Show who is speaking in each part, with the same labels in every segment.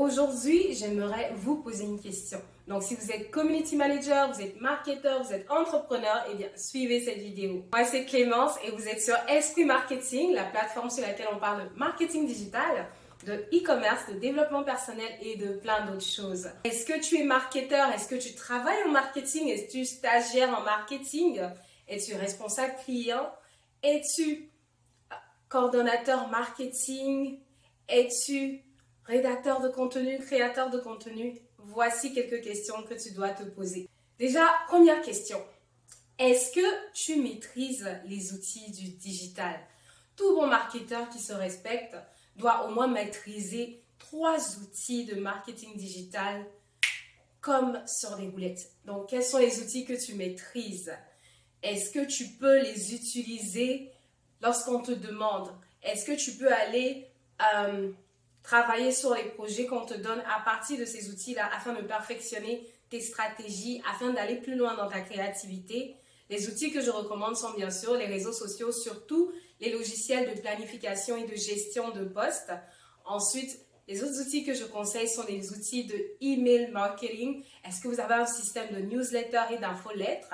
Speaker 1: Aujourd'hui, j'aimerais vous poser une question. Donc, si vous êtes community manager, vous êtes marketeur, vous êtes entrepreneur, eh bien, suivez cette vidéo. Moi, c'est Clémence et vous êtes sur Esprit Marketing, la plateforme sur laquelle on parle de marketing digital, de e-commerce, de développement personnel et de plein d'autres choses. Est-ce que tu es marketeur? Est-ce que tu travailles en marketing? Est-ce que tu es stagiaire en marketing? Es-tu responsable client? Es-tu coordonnateur marketing? Es-tu rédacteur de contenu, créateur de contenu? Voici quelques questions que tu dois te poser. Déjà, première question. Est-ce que tu maîtrises les outils du digital? Tout bon marketeur qui se respecte doit au moins maîtriser 3 outils de marketing digital comme sur des roulettes. Donc, quels sont les outils que tu maîtrises? Est-ce que tu peux les utiliser lorsqu'on te demande? Est-ce que tu peux aller travailler sur les projets qu'on te donne à partir de ces outils-là afin de perfectionner tes stratégies, afin d'aller plus loin dans ta créativité? Les outils que je recommande sont bien sûr les réseaux sociaux, surtout les logiciels de planification et de gestion de postes. Ensuite, les autres outils que je conseille sont les outils de email marketing. Est-ce que vous avez un système de newsletter et d'infolettres?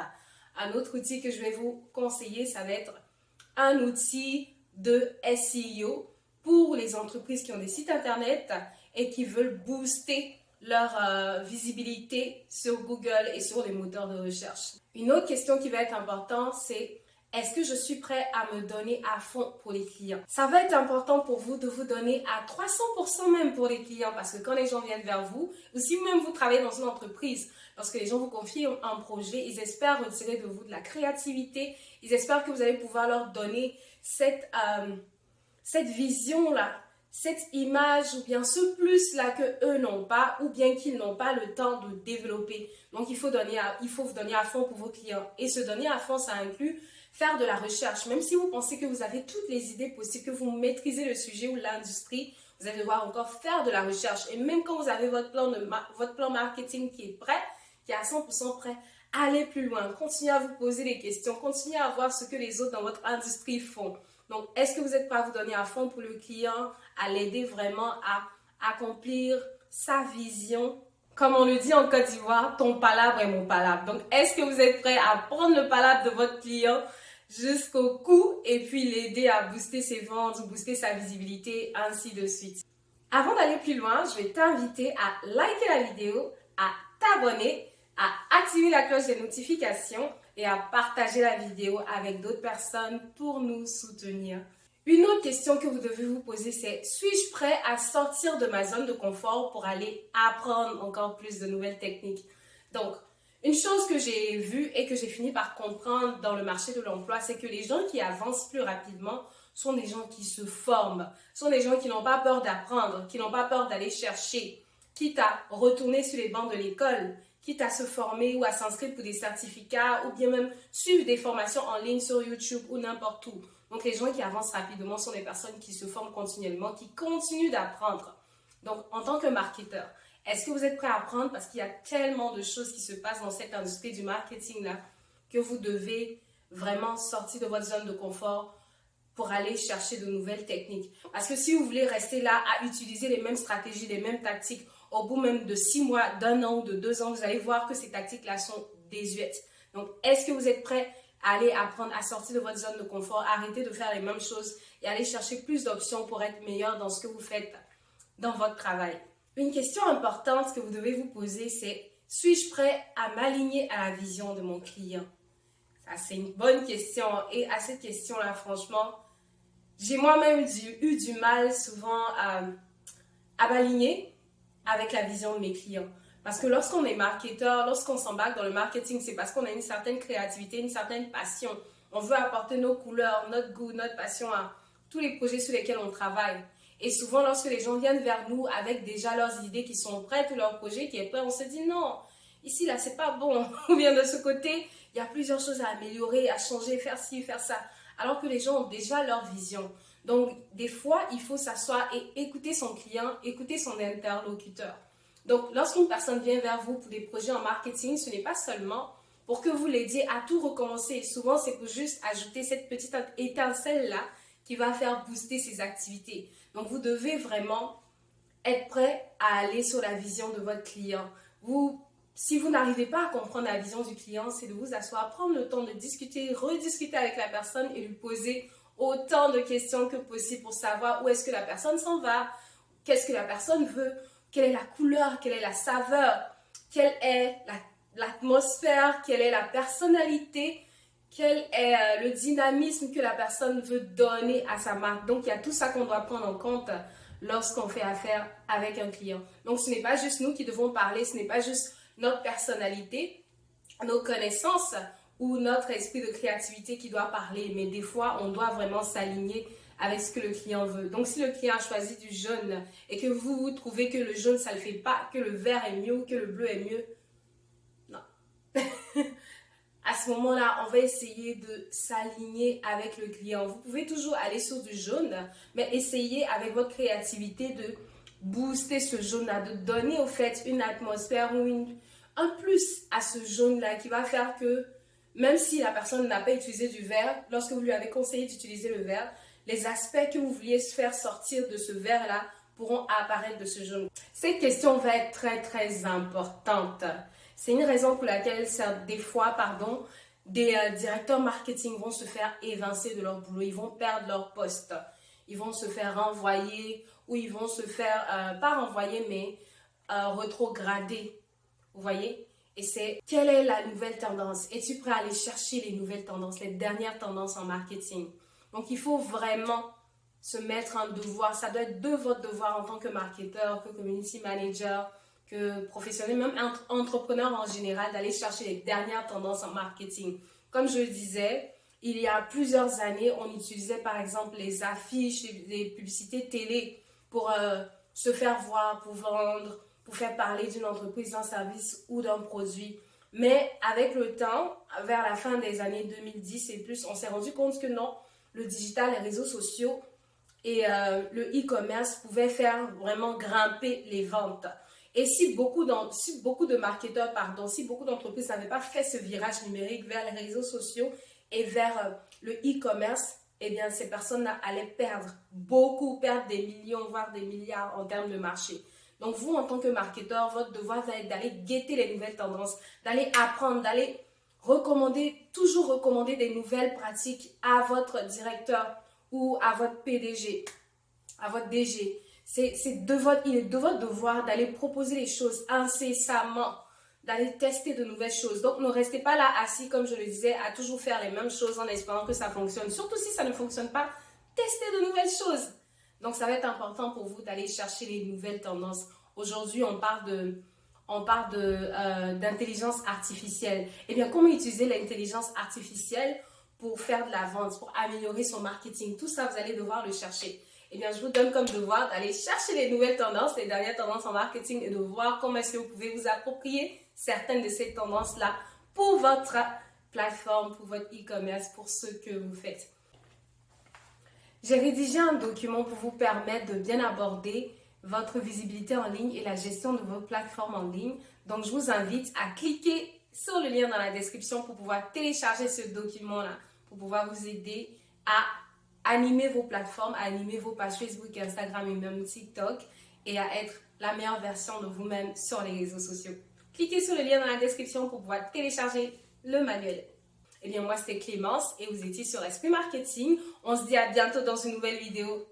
Speaker 1: Un autre outil que je vais vous conseiller, ça va être un outil de SEO pour les entreprises qui ont des sites internet et qui veulent booster leur visibilité sur Google et sur les moteurs de recherche. Une autre question qui va être importante, c'est est-ce que je suis prêt à me donner à fond pour les clients? Ça va être important pour vous de vous donner à 300% même pour les clients, parce que quand les gens viennent vers vous, ou si vous-même vous travaillez dans une entreprise, lorsque les gens vous confient un projet, ils espèrent retirer de vous de la créativité, ils espèrent que vous allez pouvoir leur donner cette vision-là, cette image ou bien ce plus-là que eux n'ont pas ou bien qu'ils n'ont pas le temps de développer. Donc, il faut vous donner à fond pour vos clients. Et se donner à fond, ça inclut faire de la recherche. Même si vous pensez que vous avez toutes les idées possibles, que vous maîtrisez le sujet ou l'industrie, vous allez devoir encore faire de la recherche. Et même quand vous avez votre plan marketing qui est prêt, qui est à 100% prêt, allez plus loin. Continuez à vous poser des questions. Continuez à voir ce que les autres dans votre industrie font. Donc, est-ce que vous êtes prêt à vous donner à fond pour le client, à l'aider vraiment à accomplir sa vision? Comme on le dit en Côte d'Ivoire, ton palabre est mon palabre. Donc, est-ce que vous êtes prêt à prendre le palabre de votre client jusqu'au cou et puis l'aider à booster ses ventes, booster sa visibilité, ainsi de suite? Avant d'aller plus loin, je vais t'inviter à liker la vidéo, à t'abonner, à activer la cloche des notifications et à partager la vidéo avec d'autres personnes pour nous soutenir. Une autre question que vous devez vous poser, c'est: suis-je prêt à sortir de ma zone de confort pour aller apprendre encore plus de nouvelles techniques? Donc, une chose que j'ai vue et que j'ai fini par comprendre dans le marché de l'emploi, c'est que les gens qui avancent plus rapidement sont des gens qui se forment, sont des gens qui n'ont pas peur d'apprendre, qui n'ont pas peur d'aller chercher, quitte à retourner sur les bancs de l'école, quitte à se former ou à s'inscrire pour des certificats ou bien même suivre des formations en ligne sur YouTube ou n'importe où. Donc, les gens qui avancent rapidement sont des personnes qui se forment continuellement, qui continuent d'apprendre. Donc, en tant que marketeur, est-ce que vous êtes prêt à apprendre? Parce qu'il y a tellement de choses qui se passent dans cette industrie du marketing-là que vous devez vraiment sortir de votre zone de confort pour aller chercher de nouvelles techniques. Parce que si vous voulez rester là à utiliser les mêmes stratégies, les mêmes tactiques, au bout même de 6 mois, d'1 an ou de 2 ans, vous allez voir que ces tactiques-là sont désuètes. Donc, est-ce que vous êtes prêt à aller apprendre à sortir de votre zone de confort, arrêter de faire les mêmes choses et aller chercher plus d'options pour être meilleur dans ce que vous faites dans votre travail? Une question importante que vous devez vous poser, c'est: suis-je prêt à m'aligner à la vision de mon client? Ça, c'est une bonne question. Et à cette question-là, franchement, j'ai moi-même eu du mal souvent à m'aligner avec la vision de mes clients. Parce que lorsqu'on est marketeur, lorsqu'on s'embarque dans le marketing, c'est parce qu'on a une certaine créativité, une certaine passion. On veut apporter nos couleurs, notre goût, notre passion à tous les projets sur lesquels on travaille. Et souvent, lorsque les gens viennent vers nous avec déjà leurs idées qui sont prêtes ou leur projet qui est prêt, on se dit non, ici, là, c'est pas bon. Ou bien de ce côté, il y a plusieurs choses à améliorer, à changer, faire ci, faire ça. Alors que les gens ont déjà leur vision. Donc, des fois, il faut s'asseoir et écouter son client, écouter son interlocuteur. Donc, lorsqu'une personne vient vers vous pour des projets en marketing, ce n'est pas seulement pour que vous l'aidiez à tout recommencer. Souvent, c'est pour juste ajouter cette petite étincelle-là qui va faire booster ses activités. Donc, vous devez vraiment être prêt à aller sur la vision de votre client. Si vous n'arrivez pas à comprendre la vision du client, c'est de vous asseoir, prendre le temps de discuter, rediscuter avec la personne et lui poser autant de questions que possible pour savoir où est-ce que la personne s'en va, qu'est-ce que la personne veut, quelle est la couleur, quelle est la saveur, quelle est l'atmosphère, quelle est la personnalité, quel est le dynamisme que la personne veut donner à sa marque. Donc, il y a tout ça qu'on doit prendre en compte lorsqu'on fait affaire avec un client. Donc, ce n'est pas juste nous qui devons parler, ce n'est pas juste notre personnalité, nos connaissances ou notre esprit de créativité qui doit parler, mais des fois, on doit vraiment s'aligner avec ce que le client veut. Donc, si le client a choisi du jaune et que vous trouvez que le jaune, ça ne le fait pas, que le vert est mieux ou que le bleu est mieux, non. À ce moment-là, on va essayer de s'aligner avec le client. Vous pouvez toujours aller sur du jaune, mais essayez avec votre créativité de booster ce jaune-là, de donner au fait une atmosphère ou un plus à ce jaune-là qui va faire que même si la personne n'a pas utilisé du vert, lorsque vous lui avez conseillé d'utiliser le vert, les aspects que vous vouliez faire sortir de ce vert-là pourront apparaître de ce jaune. Cette question va être très, très importante. C'est une raison pour laquelle, des fois, des directeurs marketing vont se faire évincer de leur boulot. Ils vont perdre leur poste. Ils vont se faire renvoyer ou ils vont se faire, pas renvoyer, mais rétrograder. Vous voyez? Et c'est, quelle est la nouvelle tendance? Es-tu prêt à aller chercher les nouvelles tendances, les dernières tendances en marketing? Donc, il faut vraiment se mettre un devoir. Ça doit être de votre devoir en tant que marketeur, que community manager, que professionnel, même entrepreneur en général, d'aller chercher les dernières tendances en marketing. Comme je le disais, il y a plusieurs années, on utilisait par exemple les affiches, les publicités télé pour se faire voir, pour vendre, pour faire parler d'une entreprise, d'un service ou d'un produit. Mais avec le temps, vers la fin des années 2010 et plus, on s'est rendu compte que non, le digital, les réseaux sociaux et le e-commerce pouvaient faire vraiment grimper les ventes. Et si beaucoup de marketeurs, si beaucoup d'entreprises n'avaient pas fait ce virage numérique vers les réseaux sociaux et vers le e-commerce, eh bien, ces personnes-là allaient perdre des millions, voire des milliards en termes de marché. Donc, vous, en tant que marketeur, votre devoir va être d'aller guetter les nouvelles tendances, d'aller apprendre, d'aller toujours recommander des nouvelles pratiques à votre directeur ou à votre PDG, à votre DG. Il est de votre devoir d'aller proposer les choses incessamment, d'aller tester de nouvelles choses. Donc, ne restez pas là assis, comme je le disais, à toujours faire les mêmes choses en espérant que ça fonctionne. Surtout si ça ne fonctionne pas, testez de nouvelles choses. Donc, ça va être important pour vous d'aller chercher les nouvelles tendances. Aujourd'hui, on parle d'intelligence artificielle. Eh bien, comment utiliser l'intelligence artificielle pour faire de la vente, pour améliorer son marketing? Tout ça, vous allez devoir le chercher. Eh bien, je vous donne comme devoir d'aller chercher les nouvelles tendances, les dernières tendances en marketing et de voir comment est-ce que vous pouvez vous approprier certaines de ces tendances-là pour votre plateforme, pour votre e-commerce, pour ce que vous faites. J'ai rédigé un document pour vous permettre de bien aborder votre visibilité en ligne et la gestion de vos plateformes en ligne. Donc, je vous invite à cliquer sur le lien dans la description pour pouvoir télécharger ce document-là, pour pouvoir vous aider à animer vos plateformes, à animer vos pages Facebook, Instagram et même TikTok et à être la meilleure version de vous-même sur les réseaux sociaux. Cliquez sur le lien dans la description pour pouvoir télécharger le manuel. Eh bien, moi, c'était Clémence et vous étiez sur Esprit Marketing. On se dit à bientôt dans une nouvelle vidéo.